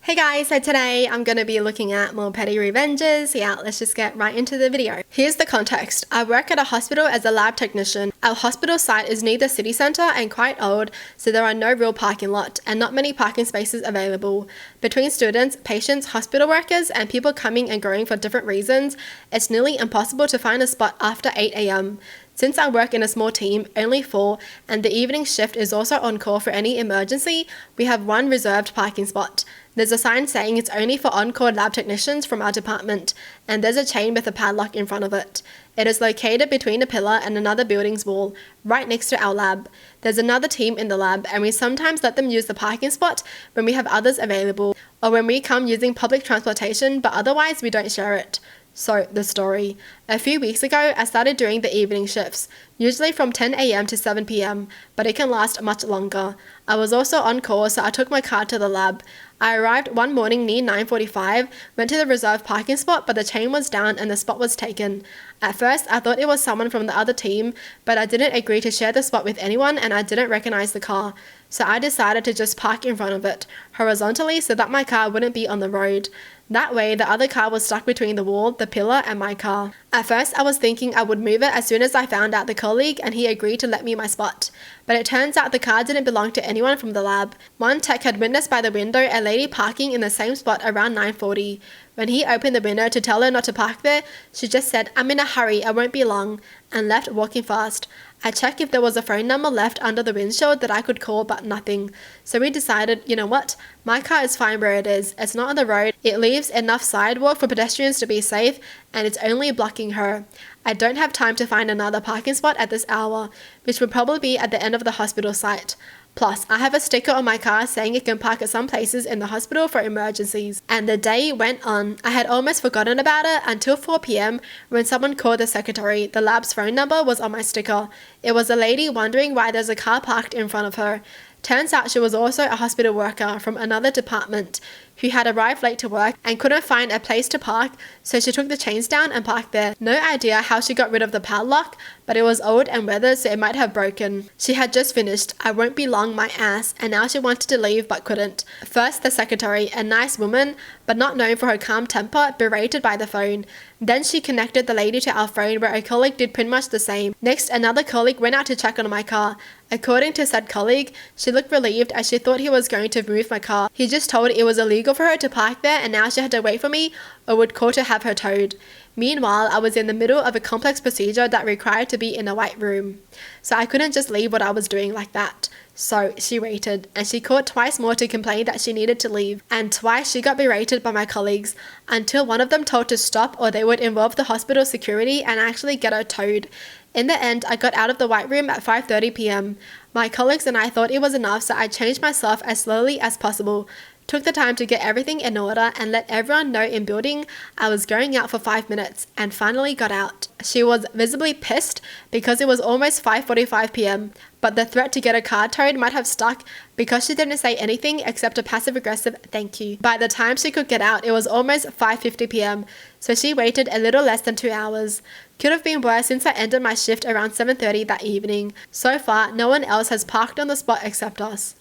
Hey guys, so today I'm going to be looking at more petty revenges. Yeah, let's just get right into the video. Here's the context. I work at a hospital as a lab technician. Our hospital site is near the city centre and quite old, so there are no real parking lot and not many parking spaces available. Between students, patients, hospital workers, and people coming and going for different reasons, it's nearly impossible to find a spot after 8 a.m. Since I work in a small team, only 4, and the evening shift is also on call for any emergency, we have one reserved parking spot. There's a sign saying it's only for on-call lab technicians from our department, and there's a chain with a padlock in front of it. It is located between a pillar and another building's wall, right next to our lab. There's another team in the lab, and we sometimes let them use the parking spot when we have others available, or when we come using public transportation, but otherwise we don't share it. So, the story. A few weeks ago, I started doing the evening shifts, usually from 10 a.m. to 7 p.m., but it can last much longer. I was also on call, so I took my car to the lab. I arrived one morning near 9:45, went to the reserved parking spot, but the chain was down and the spot was taken. At first, I thought it was someone from the other team, but I didn't agree to share the spot with anyone and I didn't recognize the car. So I decided to just park in front of it, horizontally, so that my car wouldn't be on the road. That way, the other car was stuck between the wall, the pillar, and my car. At first, I was thinking I would move it as soon as I found out the colleague and he agreed to let me my spot. But it turns out the car didn't belong to anyone from the lab. One tech had witnessed by the window a lady parking in the same spot around 9:40. When he opened the window to tell her not to park there, she just said, "I'm in a hurry, I won't be long," and left walking fast. I checked if there was a phone number left under the windshield that I could call, but nothing. So we decided, you know what? My car is fine where it is. It's not on the road. It leaves enough sidewalk for pedestrians to be safe, and it's only blocking her. I don't have time to find another parking spot at this hour, which would probably be at the end of the hospital site. Plus, I have a sticker on my car saying it can park at some places in the hospital for emergencies. And the day went on. I had almost forgotten about it until 4 p.m. when someone called the secretary. The lab's phone number was on my sticker. It was a lady wondering why there's a car parked in front of her. Turns out she was also a hospital worker from another department who had arrived late to work and couldn't find a place to park, so she took the chains down and parked there. No idea how she got rid of the padlock, but it was old and weathered, so it might have broken. She had just finished "I won't be long" my ass, and now she wanted to leave but couldn't. First, the secretary, a nice woman, but not known for her calm temper, berated by the phone. Then she connected the lady to our phone, where a colleague did pretty much the same. Next, another colleague went out to check on my car. According to said colleague, she looked relieved as she thought he was going to move my car. He just told it was illegal for her to park there and now she had to wait for me or would call to have her towed. Meanwhile, I was in the middle of a complex procedure that required to be in a white room. So I couldn't just leave what I was doing like that. So she waited, and she called twice more to complain that she needed to leave, and twice she got berated by my colleagues, until one of them told to stop or they would involve the hospital security and actually get her towed. In the end, I got out of the white room at 5:30 p.m. My colleagues and I thought it was enough, so I changed myself as slowly as possible, took the time to get everything in order and let everyone know in building I was going out for 5 minutes, and finally got out. She was visibly pissed because it was almost 5:45 p.m, but the threat to get a car towed might have stuck because she didn't say anything except a passive-aggressive "thank you." By the time she could get out, it was almost 5:50 p.m, so she waited a little less than 2 hours. Could have been worse since I ended my shift around 7:30 that evening. So far, no one else has parked on the spot except us.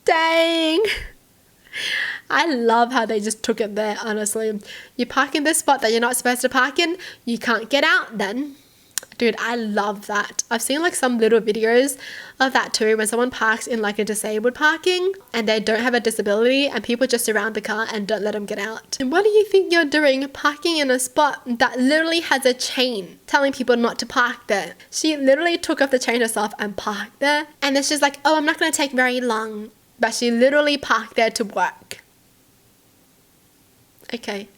Dang! I love how they just took it there, honestly. You park in this spot that you're not supposed to park in, you can't get out then. Dude, I love that. I've seen like some little videos of that too, when someone parks in like a disabled parking and they don't have a disability and people just surround the car and don't let them get out. And what do you think you're doing parking in a spot that literally has a chain telling people not to park there? She literally took off the chain herself and parked there, and it's just like, oh, I'm not going to take very long. But she literally parked there to work. Okay.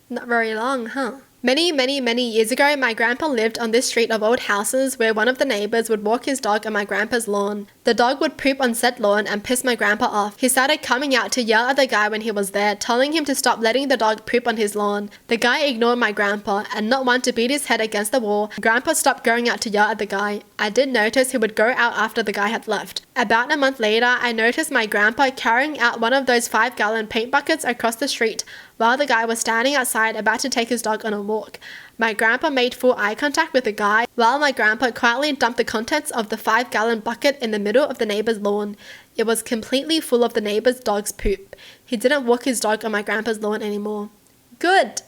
Not very long, huh? Many years ago, my grandpa lived on this street of old houses where one of the neighbors would walk his dog on my grandpa's lawn. The dog would poop on said lawn and piss my grandpa off. He started coming out to yell at the guy when he was there, telling him to stop letting the dog poop on his lawn. The guy ignored my grandpa and not want to beat his head against the wall. Grandpa stopped going out to yell at the guy. I did notice he would go out after the guy had left. About a month later, I noticed my grandpa carrying out one of those 5-gallon paint buckets across the street while the guy was standing outside about to take his dog on a walk. My grandpa made full eye contact with the guy while my grandpa quietly dumped the contents of the 5-gallon bucket in the middle of the neighbor's lawn. It was completely full of the neighbor's dog's poop. He didn't walk his dog on my grandpa's lawn anymore. Good.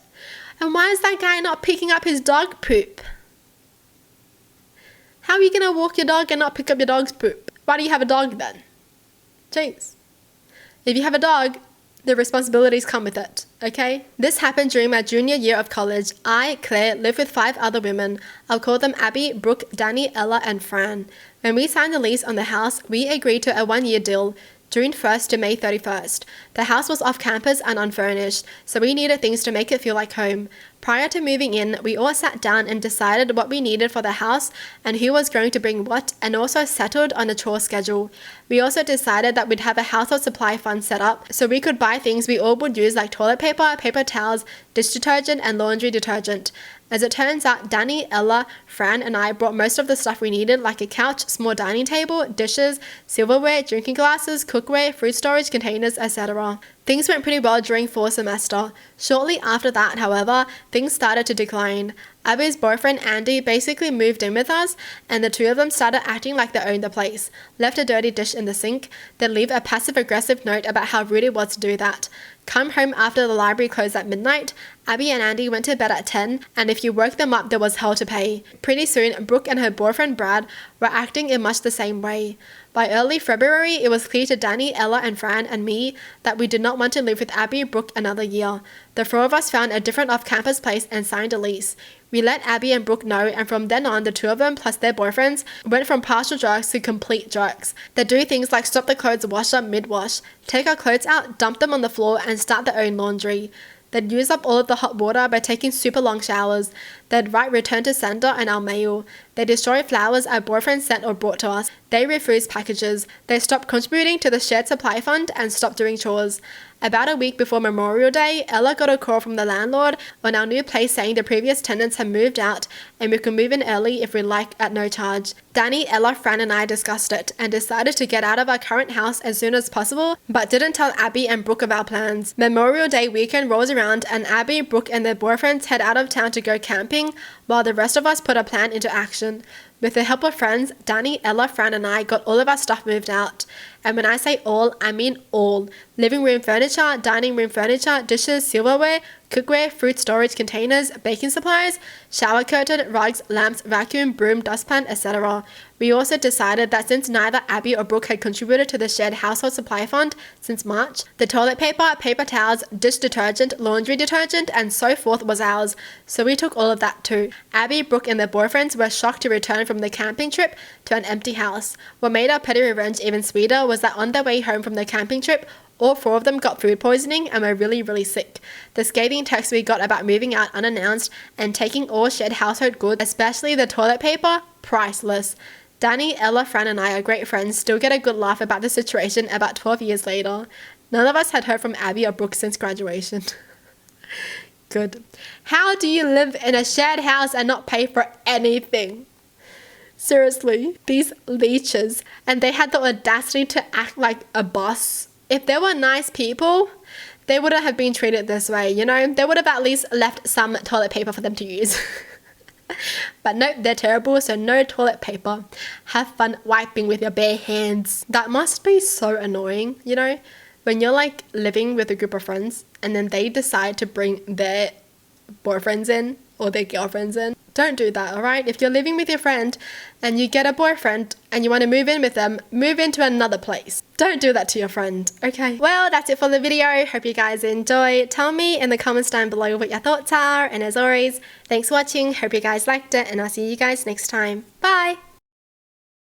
And why is that guy not picking up his dog poop? How are you going to walk your dog and not pick up your dog's poop? Why do you have a dog then? Jeez. If you have a dog, the responsibilities come with it, okay? This happened during my junior year of college. I, Claire, lived with 5 other women. I'll call them Abby, Brooke, Danny, Ella, and Fran. When we signed the lease on the house, we agreed to a 1-year deal, June 1st to May 31st. The house was off campus and unfurnished, so we needed things to make it feel like home. Prior to moving in, we all sat down and decided what we needed for the house and who was going to bring what, and also settled on a chore schedule. We also decided that we'd have a household supply fund set up so we could buy things we all would use like toilet paper, paper towels, dish detergent, and laundry detergent. As it turns out, Danny, Ella, Fran, and I brought most of the stuff we needed, like a couch, small dining table, dishes, silverware, drinking glasses, cookware, fruit storage containers, etc. Things went pretty well during fall semester. Shortly after that, however, things started to decline. Abby's boyfriend Andy basically moved in with us, and the two of them started acting like they owned the place. Left a dirty dish in the sink, then leave a passive-aggressive note about how rude it was to do that. Come home after the library closed at midnight. Abby and Andy went to bed at 10, and if you woke them up, there was hell to pay. Pretty soon, Brooke and her boyfriend Brad were acting in much the same way. By early February, it was clear to Danny, Ella, and Fran and me that we did not want to live with Abby Brooke another year. The 4 of us found a different off-campus place and signed a lease. We let Abby and Brooke know, and from then on, the 2 of them plus their boyfriends went from partial jerks to complete jerks. They do things like stop the clothes washer mid-wash, take our clothes out, dump them on the floor, and start their own laundry. They'd use up all of the hot water by taking super long showers. They'd write return to sender on our mail. They destroy flowers our boyfriend sent or brought to us. They refuse packages. They stopped contributing to the shared supply fund and stopped doing chores. About a week before Memorial Day, Ella got a call from the landlord on our new place saying the previous tenants had moved out and we could move in early if we liked at no charge. Danny, Ella, Fran, and I discussed it and decided to get out of our current house as soon as possible, but didn't tell Abby and Brooke of our plans. Memorial Day weekend rolls around and Abby, Brooke, and their boyfriends head out of town to go camping while the rest of us put a plan into action. With the help of friends, Danny, Ella, Fran, and I got all of our stuff moved out. And when I say all, I mean all. Living room furniture, dining room furniture, dishes, silverware, cookware, fruit storage containers, baking supplies, shower curtain, rugs, lamps, vacuum, broom, dustpan, etc. We also decided that since neither Abby or Brooke had contributed to the shared household supply fund since March, the toilet paper, paper towels, dish detergent, laundry detergent, and so forth was ours, so we took all of that too. Abby, Brooke, and their boyfriends were shocked to return from the camping trip to an empty house. What made our petty revenge even sweeter was that on their way home from the camping trip, all 4 of them got food poisoning and were really, really sick. The scathing text we got about moving out unannounced and taking all shared household goods, especially the toilet paper, priceless. Danny, Ella, Fran, and I are great friends, still get a good laugh about the situation about 12 years later. None of us had heard from Abby or Brooke since graduation. Good. How do you live in a shared house and not pay for anything? Seriously, these leeches. And they had the audacity to act like a boss. If they were nice people, they wouldn't have been treated this way, you know? They would have at least left some toilet paper for them to use. But nope, they're terrible, so no toilet paper. Have fun wiping with your bare hands. That must be so annoying, you know? When you're like living with a group of friends and then they decide to bring their boyfriends in or their girlfriends in. Don't do that, alright? If you're living with your friend and you get a boyfriend and you want to move in with them, move into another place. Don't do that to your friend, okay? Well, that's it for the video. Hope you guys enjoy. Tell me in the comments down below what your thoughts are. And as always, thanks for watching. Hope you guys liked it and I'll see you guys next time. Bye!